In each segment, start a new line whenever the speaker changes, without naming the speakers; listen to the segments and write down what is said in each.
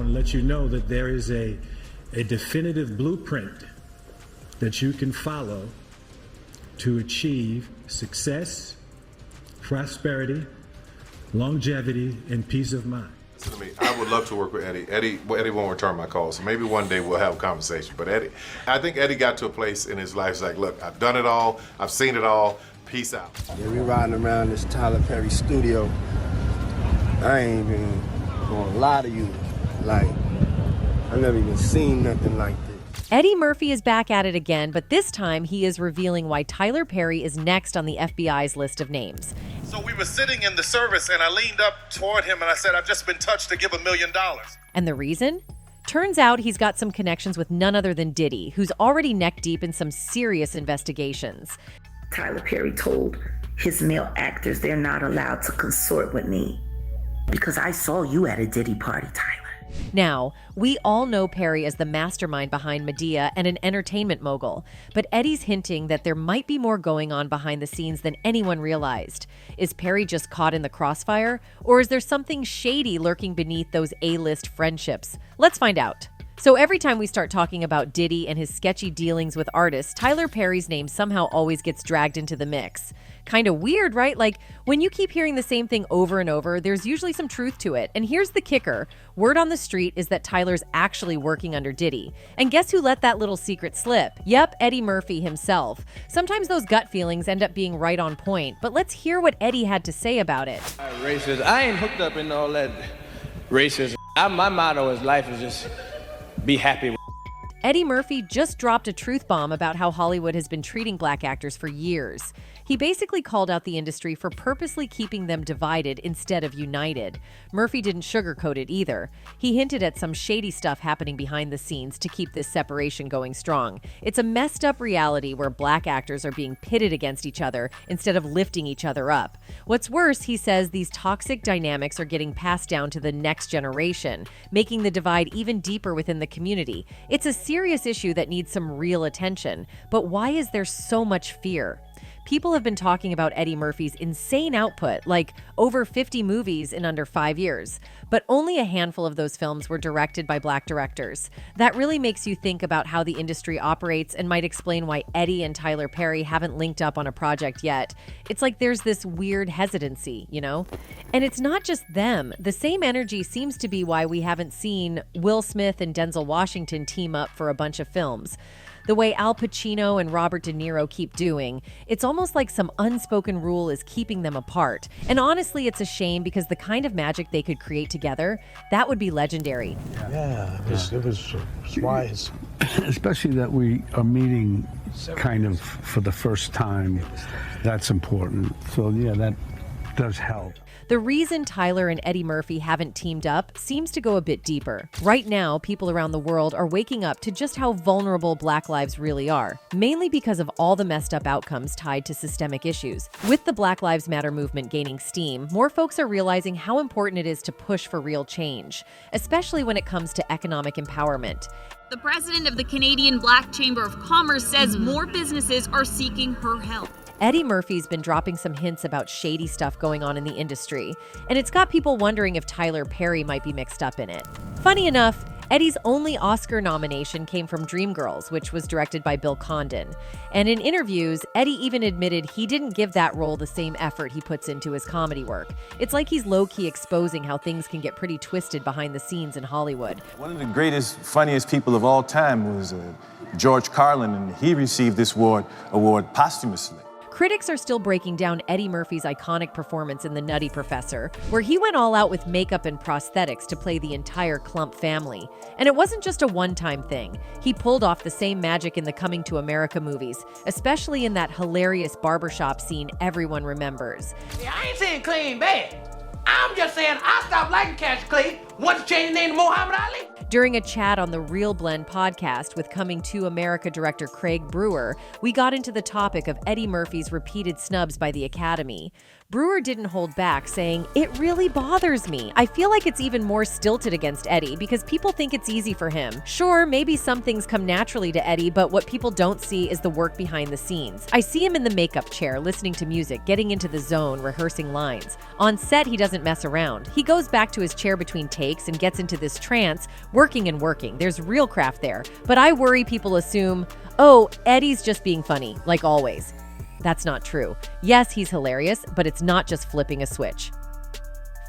and let you know that there is a definitive blueprint that you can follow to achieve success, prosperity, longevity, and peace of mind.
Listen to me. I would love to work with Eddie. Eddie won't return my calls, so maybe one day we'll have a conversation. But I think Eddie got to a place in his life, he's like, look, I've done it all, I've seen it all, peace out.
Yeah, we riding around this Tyler Perry studio. I ain't even gonna lie to you. Like, I never even seen nothing like this.
Eddie Murphy is back at it again, but this time he is revealing why Tyler Perry is next on the FBI's list of names.
So we were sitting in the service and I leaned up toward him and I said, I've just been touched to give $1 million.
And the reason? Turns out he's got some connections with none other than Diddy, who's already neck deep in some serious investigations.
Tyler Perry told his male actors they're not allowed to consort with me because I saw you at a Diddy party, Tyler.
Now, we all know Perry as the mastermind behind Medea and an entertainment mogul, but Eddie's hinting that there might be more going on behind the scenes than anyone realized. Is Perry just caught in the crossfire, or is there something shady lurking beneath those A-list friendships? Let's find out. So every time we start talking about Diddy and his sketchy dealings with artists, Tyler Perry's name somehow always gets dragged into the mix. Kind of weird, right? Like, when you keep hearing the same thing over and over, there's usually some truth to it. And here's the kicker. Word on the street is that Tyler's actually working under Diddy. And guess who let that little secret slip? Yep, Eddie Murphy himself. Sometimes those gut feelings end up being right on point, but let's hear what Eddie had to say about it.
Racist. I ain't hooked up in all that racism. My motto is life is just be happy.
Eddie Murphy just dropped a truth bomb about how Hollywood has been treating black actors for years. He basically called out the industry for purposely keeping them divided instead of united. Murphy didn't sugarcoat it either. He hinted at some shady stuff happening behind the scenes to keep this separation going strong. It's a messed up reality where black actors are being pitted against each other instead of lifting each other up. What's worse, he says these toxic dynamics are getting passed down to the next generation, making the divide even deeper within the community. It's a serious issue that needs some real attention. But why is there so much fear? People have been talking about Eddie Murphy's insane output, like over 50 movies in under 5 years. But only a handful of those films were directed by black directors. That really makes you think about how the industry operates and might explain why Eddie and Tyler Perry haven't linked up on a project yet. It's like there's this weird hesitancy, you know? And it's not just them. The same energy seems to be why we haven't seen Will Smith and Denzel Washington team up for a bunch of films. The way Al Pacino and Robert De Niro keep doing, it's almost like some unspoken rule is keeping them apart. And honestly, it's a shame because the kind of magic they could create together, that would be legendary.
Yeah, it was wise.
Especially that we are meeting kind of for the first time. That's important. So yeah, that does help.
The reason Tyler and Eddie Murphy haven't teamed up seems to go a bit deeper. Right now, people around the world are waking up to just how vulnerable Black lives really are, mainly because of all the messed up outcomes tied to systemic issues. With the Black Lives Matter movement gaining steam, more folks are realizing how important it is to push for real change, especially when it comes to economic empowerment.
The president of the Canadian Black Chamber of Commerce says more businesses are seeking her help.
Eddie Murphy's been dropping some hints about shady stuff going on in the industry, and it's got people wondering if Tyler Perry might be mixed up in it. Funny enough, Eddie's only Oscar nomination came from Dreamgirls, which was directed by Bill Condon. And in interviews, Eddie even admitted he didn't give that role the same effort he puts into his comedy work. It's like he's low-key exposing how things can get pretty twisted behind the scenes in Hollywood.
One of the greatest, funniest people of all time was George Carlin, and he received this award posthumously.
Critics are still breaking down Eddie Murphy's iconic performance in The Nutty Professor, where he went all out with makeup and prosthetics to play the entire Klump family. And it wasn't just a one-time thing. He pulled off the same magic in the Coming to America movies, especially in that hilarious barbershop scene everyone remembers.
Yeah, I ain't saying Clay ain't bad. I'm just saying I stopped liking Cash Clay once he changed his name to Muhammad Ali.
During a chat on the Real Blend podcast with Coming to America director Craig Brewer, we got into the topic of Eddie Murphy's repeated snubs by the Academy. Brewer didn't hold back, saying, "It really bothers me. I feel like it's even more stilted against Eddie because people think it's easy for him. Sure, maybe some things come naturally to Eddie, but what people don't see is the work behind the scenes. I see him in the makeup chair, listening to music, getting into the zone, rehearsing lines. On set, he doesn't mess around. He goes back to his chair between takes and gets into this trance, working and working. There's real craft there. But I worry people assume, oh, Eddie's just being funny, like always." That's not true. Yes, he's hilarious, but it's not just flipping a switch.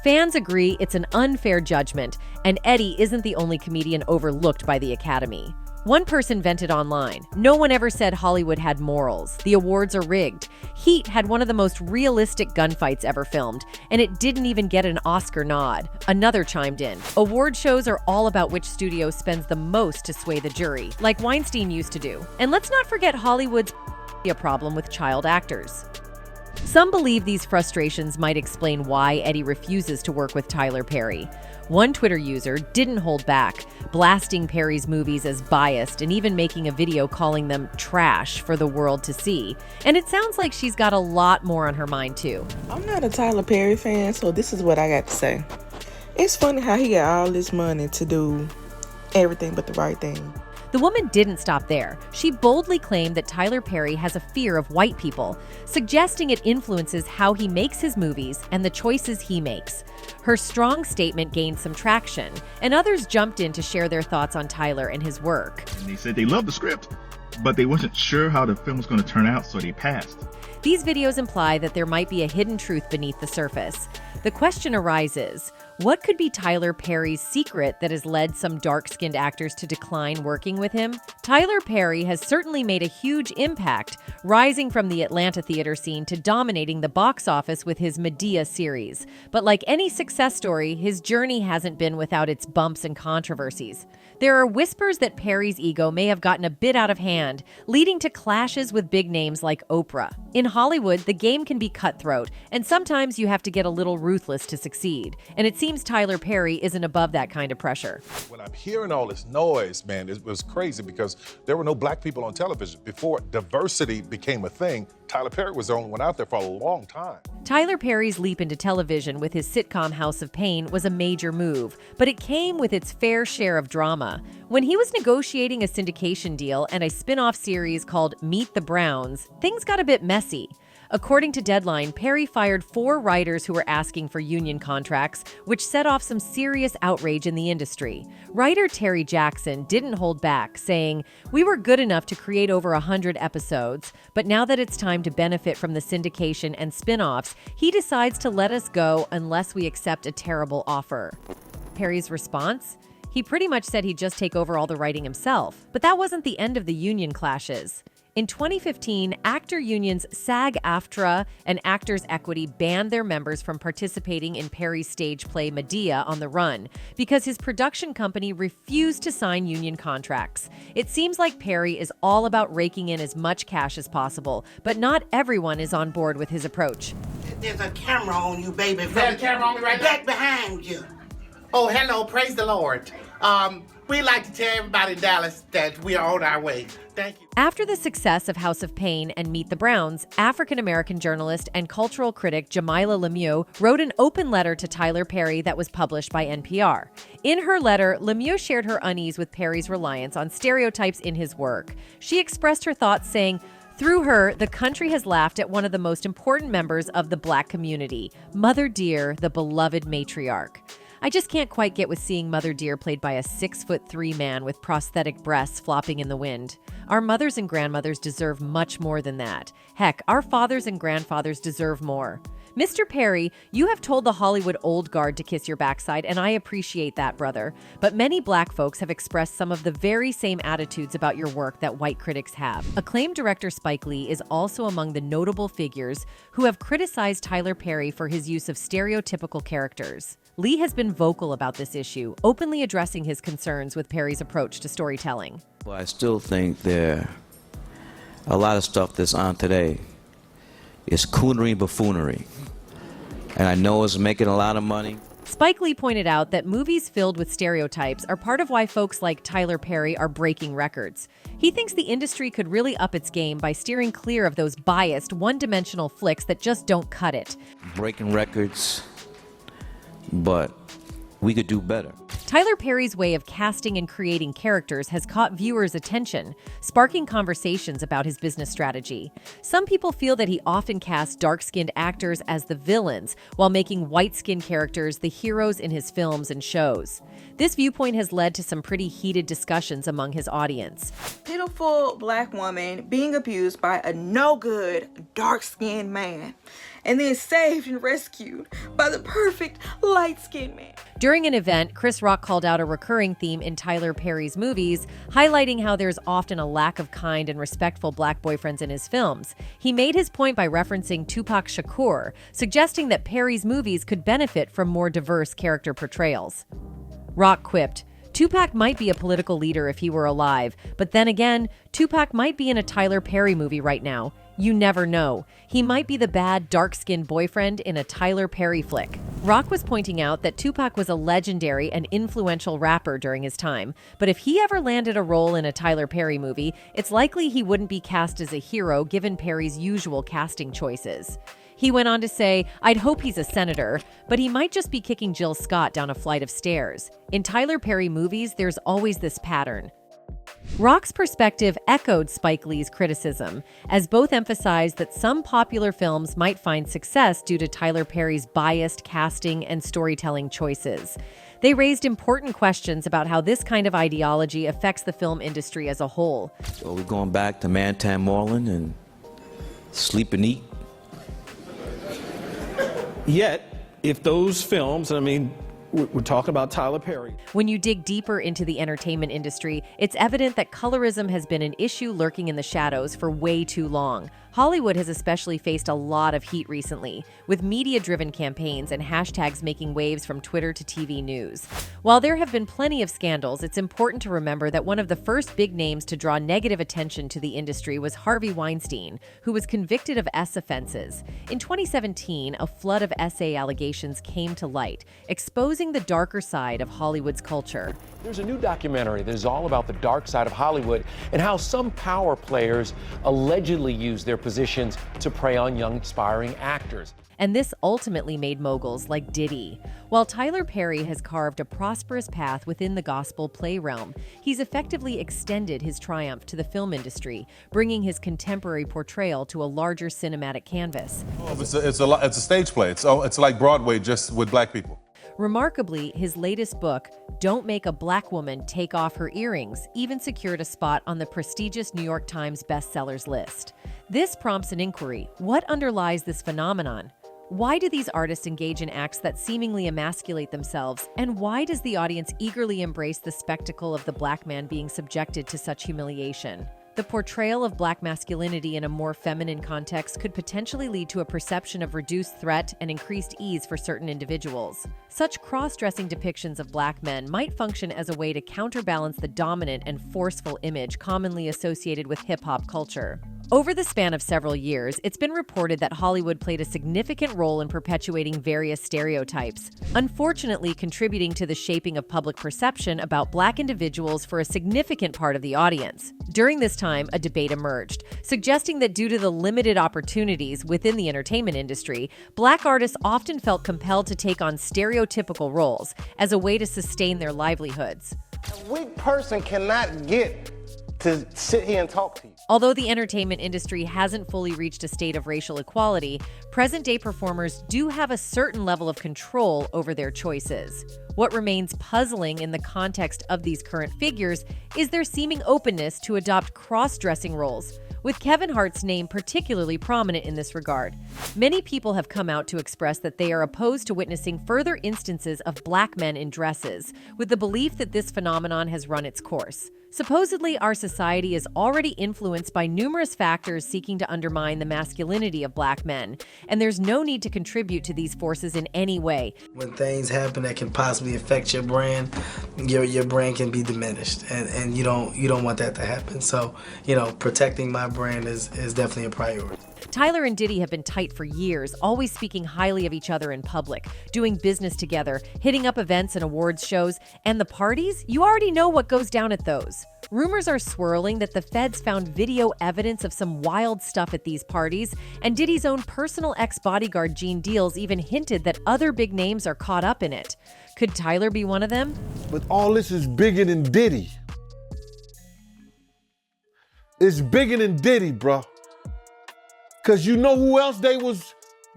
Fans agree it's an unfair judgment, and Eddie isn't the only comedian overlooked by the Academy. One person vented online, "No one ever said Hollywood had morals. The awards are rigged. Heat had one of the most realistic gunfights ever filmed, and it didn't even get an Oscar nod." Another chimed in, "Award shows are all about which studio spends the most to sway the jury, like Weinstein used to do. And let's not forget Hollywood's a problem with child actors." Some believe these frustrations might explain why Eddie refuses to work with Tyler Perry. One Twitter user didn't hold back, blasting Perry's movies as biased and even making a video calling them trash for the world to see. And it sounds like she's got a lot more on her mind too.
I'm not a Tyler Perry fan, so this is what I got to say. It's funny how he got all this money to do everything but the right thing.
The woman didn't stop there. She boldly claimed that Tyler Perry has a fear of white people, suggesting it influences how he makes his movies and the choices he makes. Her strong statement gained some traction, and others jumped in to share their thoughts on Tyler and his work.
And they said they loved the script, but they wasn't sure how the film was going to turn out, so they passed.
These videos imply that there might be a hidden truth beneath the surface. The question arises, what could be Tyler Perry's secret that has led some dark-skinned actors to decline working with him? Tyler Perry has certainly made a huge impact, rising from the Atlanta theater scene to dominating the box office with his Medea series. But like any success story, his journey hasn't been without its bumps and controversies. There are whispers that Perry's ego may have gotten a bit out of hand, leading to clashes with big names like Oprah. In Hollywood, the game can be cutthroat, and sometimes you have to get a little ruthless to succeed. And it seems Tyler Perry isn't above that kind of pressure.
When I'm hearing all this noise, man, it was crazy because there were no black people on television. Before diversity became a thing, Tyler Perry was the only one out there for a long time.
Tyler Perry's leap into television with his sitcom House of Pain was a major move, but it came with its fair share of drama. When he was negotiating a syndication deal and a spin-off series called Meet the Browns, things got a bit messy. According to Deadline, Perry fired 4 writers who were asking for union contracts, which set off some serious outrage in the industry. Writer Terry Jackson didn't hold back, saying, "We were good enough to create over 100 episodes, but now that it's time to benefit from the syndication and spin-offs, he decides to let us go unless we accept a terrible offer." Perry's response? He pretty much said he'd just take over all the writing himself. But that wasn't the end of the union clashes. In 2015, actor unions SAG-AFTRA and Actors Equity banned their members from participating in Perry's stage play Medea on the Run because his production company refused to sign union contracts. It seems like Perry is all about raking in as much cash as possible, but not everyone is on board with his approach.
There's a camera on you, baby.
Is there a camera on me right
back behind you?
Oh, hello, praise the Lord. We'd like to tell everybody in Dallas that we are on our way. Thank you.
After the success of House of Pain and Meet the Browns, African-American journalist and cultural critic Jamilah Lemieux wrote an open letter to Tyler Perry that was published by NPR. In her letter, Lemieux shared her unease with Perry's reliance on stereotypes in his work. She expressed her thoughts saying, "Through her, the country has laughed at one of the most important members of the Black community, Mother Dear, the beloved matriarch. I just can't quite get with seeing Mother Dear played by a 6'3" man with prosthetic breasts flopping in the wind. Our mothers and grandmothers deserve much more than that. Heck, our fathers and grandfathers deserve more. Mr. Perry, you have told the Hollywood old guard to kiss your backside, and I appreciate that, brother. But many Black folks have expressed some of the very same attitudes about your work that white critics have." Acclaimed director Spike Lee is also among the notable figures who have criticized Tyler Perry for his use of stereotypical characters. Lee has been vocal about this issue, openly addressing his concerns with Perry's approach to storytelling.
Well, I still think there a lot of stuff that's on today is coonery buffoonery. And I know it's making a lot of money.
Spike Lee pointed out that movies filled with stereotypes are part of why folks like Tyler Perry are breaking records. He thinks the industry could really up its game by steering clear of those biased, one-dimensional flicks that just don't cut it.
Breaking records, but we could do better.
Tyler Perry's way of casting and creating characters has caught viewers' attention, sparking conversations about his business strategy. Some people feel that he often casts dark-skinned actors as the villains, while making white-skinned characters the heroes in his films and shows. This viewpoint has led to some pretty heated discussions among his audience.
Pitiful black woman being abused by a no-good, dark-skinned man, and then saved and rescued by the perfect light-skinned man.
During an event, Chris Rock called out a recurring theme in Tyler Perry's movies, highlighting how there's often a lack of kind and respectful black boyfriends in his films. He made his point by referencing Tupac Shakur, suggesting that Perry's movies could benefit from more diverse character portrayals. Rock quipped, "Tupac might be a political leader if he were alive, but then again, Tupac might be in a Tyler Perry movie right now. You never know. He might be the bad, dark-skinned boyfriend in a Tyler Perry flick." Rock was pointing out that Tupac was a legendary and influential rapper during his time, but if he ever landed a role in a Tyler Perry movie, it's likely he wouldn't be cast as a hero given Perry's usual casting choices. He went on to say, "I'd hope he's a senator, but he might just be kicking Jill Scott down a flight of stairs. In Tyler Perry movies, there's always this pattern." Rock's perspective echoed Spike Lee's criticism, as both emphasized that some popular films might find success due to Tyler Perry's biased casting and storytelling choices. They raised important questions about how this kind of ideology affects the film industry as a whole.
So we're going back to Mantan Moreland and sleep and eat.
Yet, if those films, we're talking about Tyler Perry.
When you dig deeper into the entertainment industry, it's evident that colorism has been an issue lurking in the shadows for way too long. Hollywood has especially faced a lot of heat recently, with media-driven campaigns and hashtags making waves from Twitter to TV news. While there have been plenty of scandals, it's important to remember that one of the first big names to draw negative attention to the industry was Harvey Weinstein, who was convicted of S offenses. In 2017, a flood of SA allegations came to light, exposing the darker side of Hollywood's culture.
There's a new documentary that is all about the dark side of Hollywood and how some power players allegedly use their positions to prey on young, aspiring actors.
And this ultimately made moguls like Diddy. While Tyler Perry has carved a prosperous path within the gospel play realm, he's effectively extended his triumph to the film industry, bringing his contemporary portrayal to a larger cinematic canvas.
It's a stage play. It's like Broadway, just with black people.
Remarkably, his latest book, Don't Make a Black Woman Take Off Her Earrings, even secured a spot on the prestigious New York Times bestsellers list. This prompts an inquiry. What underlies this phenomenon? Why do these artists engage in acts that seemingly emasculate themselves? And why does the audience eagerly embrace the spectacle of the black man being subjected to such humiliation? The portrayal of black masculinity in a more feminine context could potentially lead to a perception of reduced threat and increased ease for certain individuals. Such cross-dressing depictions of black men might function as a way to counterbalance the dominant and forceful image commonly associated with hip-hop culture. Over the span of several years, it's been reported that Hollywood played a significant role in perpetuating various stereotypes, unfortunately contributing to the shaping of public perception about black individuals for a significant part of the audience. During this time, a debate emerged, suggesting that due to the limited opportunities within the entertainment industry, black artists often felt compelled to take on stereotypical roles as a way to sustain their livelihoods.
A weak person cannot get to sit here and talk to you.
Although the entertainment industry hasn't fully reached a state of racial equality, present-day performers do have a certain level of control over their choices. What remains puzzling in the context of these current figures is their seeming openness to adopt cross-dressing roles, with Kevin Hart's name particularly prominent in this regard. Many people have come out to express that they are opposed to witnessing further instances of black men in dresses, with the belief that this phenomenon has run its course. Supposedly, our society is already influenced by numerous factors seeking to undermine the masculinity of black men, and there's no need to contribute to these forces in any way.
When things happen that can possibly affect your brand, your brand can be diminished, and you don't want that to happen. So, protecting my brand is definitely a priority.
Tyler and Diddy have been tight for years, always speaking highly of each other in public, doing business together, hitting up events and awards shows, and the parties? You already know what goes down at those. Rumors are swirling that the feds found video evidence of some wild stuff at these parties, and Diddy's own personal ex-bodyguard Gene Deals even hinted that other big names are caught up in it. Could Tyler be one of them?
But all this is bigger than Diddy. It's bigger than Diddy, bro. Cause you know who else they was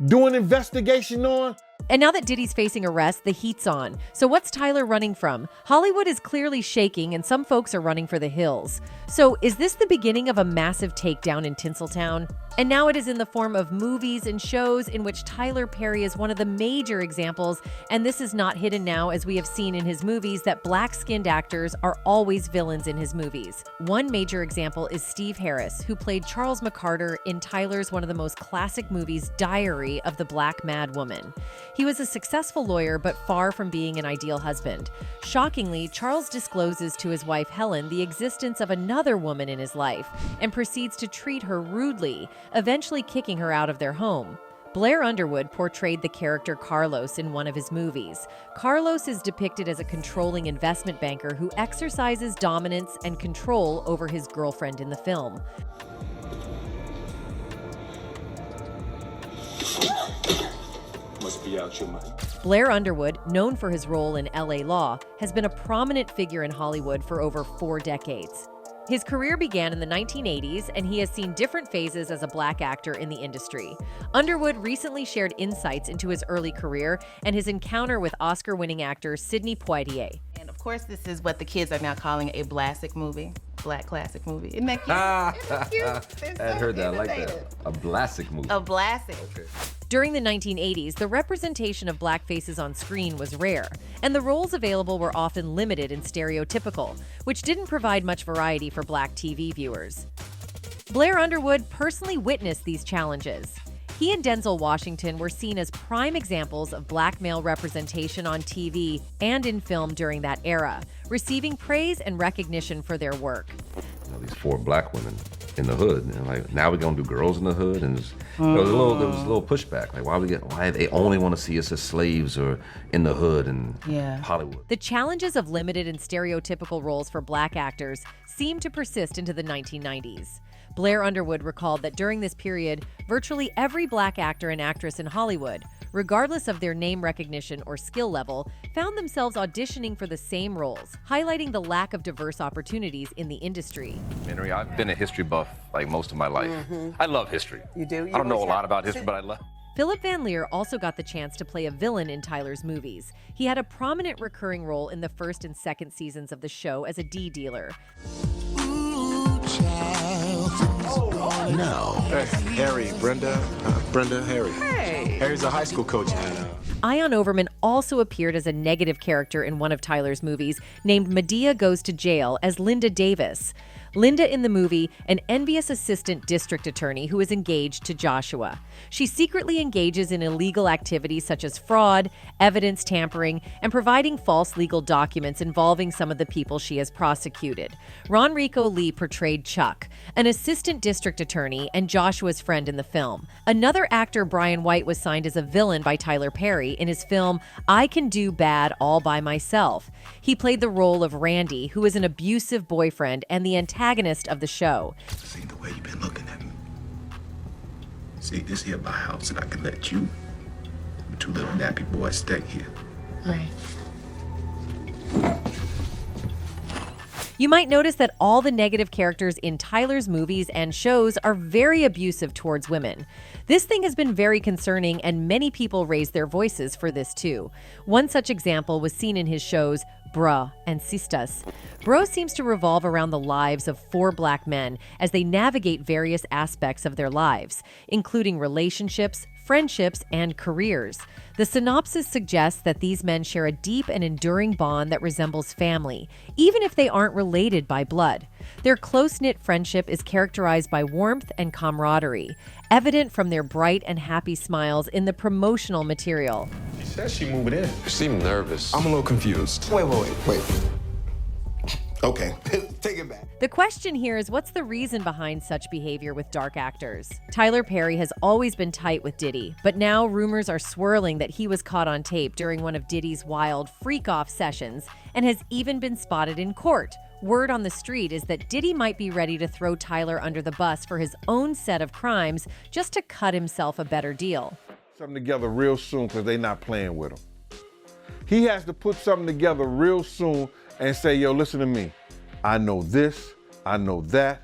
doing investigation on?
And now that Diddy's facing arrest, the heat's on. So what's Tyler running from? Hollywood is clearly shaking and some folks are running for the hills. So is this the beginning of a massive takedown in Tinseltown? And now it is in the form of movies and shows in which Tyler Perry is one of the major examples, and this is not hidden now, as we have seen in his movies that black-skinned actors are always villains in his movies. One major example is Steve Harris, who played Charles McCarter in Tyler's one of the most classic movies, Diary of the Black Mad Woman. He was a successful lawyer, but far from being an ideal husband. Shockingly, Charles discloses to his wife Helen the existence of another woman in his life and proceeds to treat her rudely, eventually kicking her out of their home. Blair Underwood portrayed the character Carlos in one of his movies. Carlos is depicted as a controlling investment banker who exercises dominance and control over his girlfriend in the film.
Must be out your mind.
Blair Underwood, known for his role in LA Law, has been a prominent figure in Hollywood for over 4 decades. His career began in the 1980s, and he has seen different phases as a black actor in the industry. Underwood recently shared insights into his early career and his encounter with Oscar-winning actor Sidney Poitier.
And of course, this is what the kids are now calling a classic movie. Black classic movie. Isn't that cute? Isn't it cute?
I heard that. I like that. A classic movie.
A classic.
Okay.
During the 1980s, the representation of black faces on screen was rare, and the roles available were often limited and stereotypical, which didn't provide much variety for black TV viewers. Blair Underwood personally witnessed these challenges. He and Denzel Washington were seen as prime examples of black male representation on TV and in film during that era, receiving praise and recognition for their work.
You know, these 4 black women in the hood, and like, now we're gonna do girls in the hood, and there was a little pushback. Like, why they only want to see us as slaves or in the hood and Hollywood?
The challenges of limited and stereotypical roles for black actors seemed to persist into the 1990s. Blair Underwood recalled that during this period, virtually every black actor and actress in Hollywood, regardless of their name recognition or skill level, found themselves auditioning for the same roles, highlighting the lack of diverse opportunities in the industry.
Henry, I've been a history buff like most of my life. I love history.
You do?
I don't know a lot about history, but I love.
Philip Van Leer also got the chance to play a villain in Tyler's movies. He had a prominent recurring role in the first and second seasons of the show as a D dealer.
No. Harry, Brenda, Harry.
Hey.
Harry's a high school coach now.
Ion Overman also appeared as a negative character in one of Tyler's movies, named Medea Goes to Jail, as Linda Davis. Linda in the movie, an envious assistant district attorney who is engaged to Joshua. She secretly engages in illegal activities such as fraud, evidence tampering, and providing false legal documents involving some of the people she has prosecuted. Ron Rico Lee portrayed Chuck, an assistant district attorney and Joshua's friend in the film. Another actor, Brian White, was signed as a villain by Tyler Perry in his film I Can Do Bad All by Myself. He played the role of Randy, who is an abusive boyfriend and the antagonist of the show.
See the way you've been looking at me. See, this here my house, and I can let you, and 2 little nappy boys, stay here.
Right.
You might notice that all the negative characters in Tyler's movies and shows are very abusive towards women. This thing has been very concerning, and many people raise their voices for this too. One such example was seen in his shows Bruh and Sistas. Bro seems to revolve around the lives of 4 black men as they navigate various aspects of their lives, including relationships, friendships, and careers. The synopsis suggests that these men share a deep and enduring bond that resembles family, even if they aren't related by blood. Their close-knit friendship is characterized by warmth and camaraderie, evident from their bright and happy smiles in the promotional material.
She says she moving in. She seemed nervous. I'm a little confused. Wait. Okay, take it back.
The question here is, what's the reason behind such behavior with dark actors? Tyler Perry has always been tight with Diddy, but now rumors are swirling that he was caught on tape during one of Diddy's wild freak-off sessions and has even been spotted in court. Word on the street is that Diddy might be ready to throw Tyler under the bus for his own set of crimes just to cut himself a better deal.
Something together real soon because they're not playing with him. He has to put something together real soon and say, yo, listen to me. I know this, I know that.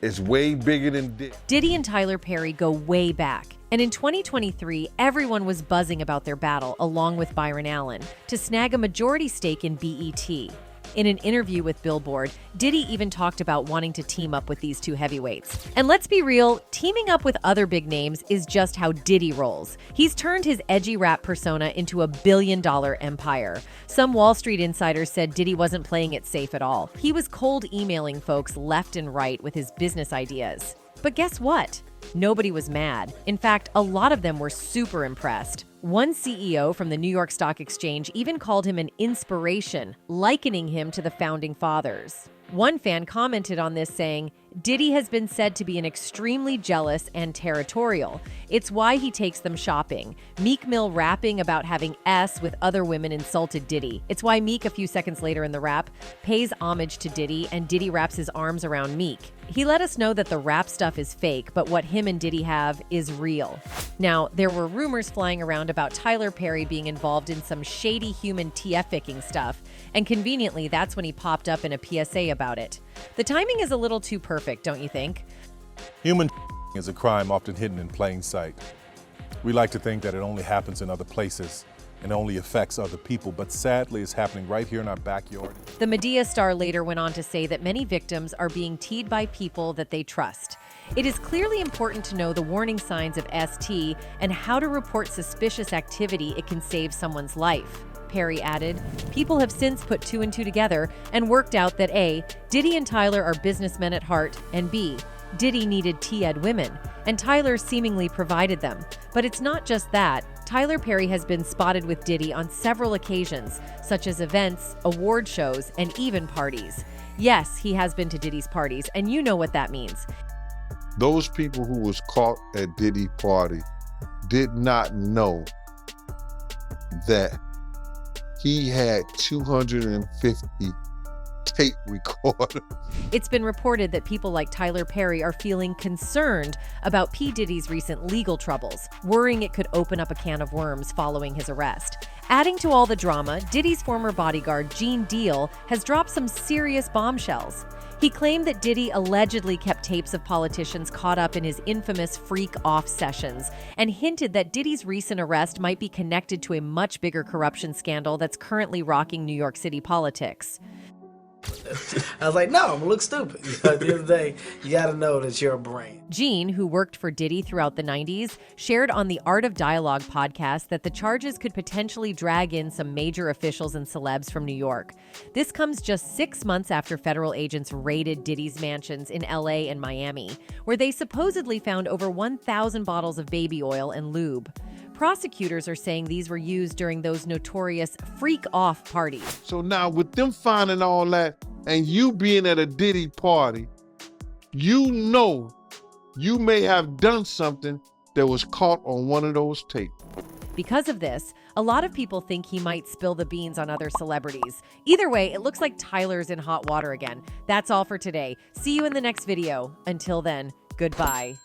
It's way bigger than Diddy.
Diddy and Tyler Perry go way back. And in 2023, everyone was buzzing about their battle, along with Byron Allen, to snag a majority stake in BET. In an interview with Billboard, Diddy even talked about wanting to team up with these two heavyweights. And let's be real, teaming up with other big names is just how Diddy rolls. He's turned his edgy rap persona into a billion-dollar empire. Some Wall Street insiders said Diddy wasn't playing it safe at all. He was cold emailing folks left and right with his business ideas. But guess what? Nobody was mad. In fact, a lot of them were super impressed. One CEO from the New York Stock Exchange even called him an inspiration, likening him to the founding fathers. One fan commented on this saying, Diddy has been said to be an extremely jealous and territorial. It's why he takes them shopping. Meek Mill rapping about having S with other women insulted Diddy. It's why Meek, a few seconds later in the rap, pays homage to Diddy, and Diddy wraps his arms around Meek. He let us know that the rap stuff is fake, but what him and Diddy have is real. Now, there were rumors flying around about Tyler Perry being involved in some shady human TF-icking stuff, and conveniently, that's when he popped up in a PSA about it. The timing is a little too perfect, don't you think?
Human is a crime often hidden in plain sight. We like to think that it only happens in other places and only affects other people, but sadly it's happening right here in our backyard.
The Medea star later went on to say that many victims are being teed by people that they trust. It is clearly important to know the warning signs of ST and how to report suspicious activity. It can save someone's life. Perry added, people have since put two and two together and worked out that A, Diddy and Tyler are businessmen at heart, and B, Diddy needed T-Ed women, and Tyler seemingly provided them. But it's not just that. Tyler Perry has been spotted with Diddy on several occasions, such as events, award shows, and even parties. Yes, he has been to Diddy's parties, and you know what that means.
Those people who was caught at Diddy's party did not know that he had 250 tape recorders.
It's been reported that people like Tyler Perry are feeling concerned about P. Diddy's recent legal troubles, worrying it could open up a can of worms following his arrest. Adding to all the drama, Diddy's former bodyguard, Gene Deal, has dropped some serious bombshells. He claimed that Diddy allegedly kept tapes of politicians caught up in his infamous freak-off sessions and hinted that Diddy's recent arrest might be connected to a much bigger corruption scandal that's currently rocking New York City politics.
I was like, no, I'm gonna look stupid. At the end of the day, you gotta know that you're a brand.
Gene, who worked for Diddy throughout the 90s, shared on the Art of Dialogue podcast that the charges could potentially drag in some major officials and celebs from New York. This comes just 6 months after federal agents raided Diddy's mansions in LA and Miami, where they supposedly found over 1,000 bottles of baby oil and lube. Prosecutors are saying these were used during those notorious freak-off parties.
So now with them finding all that and you being at a Diddy party, you know you may have done something that was caught on one of those tapes.
Because of this, a lot of people think he might spill the beans on other celebrities. Either way, it looks like Tyler's in hot water again. That's all for today. See you in the next video. Until then, goodbye.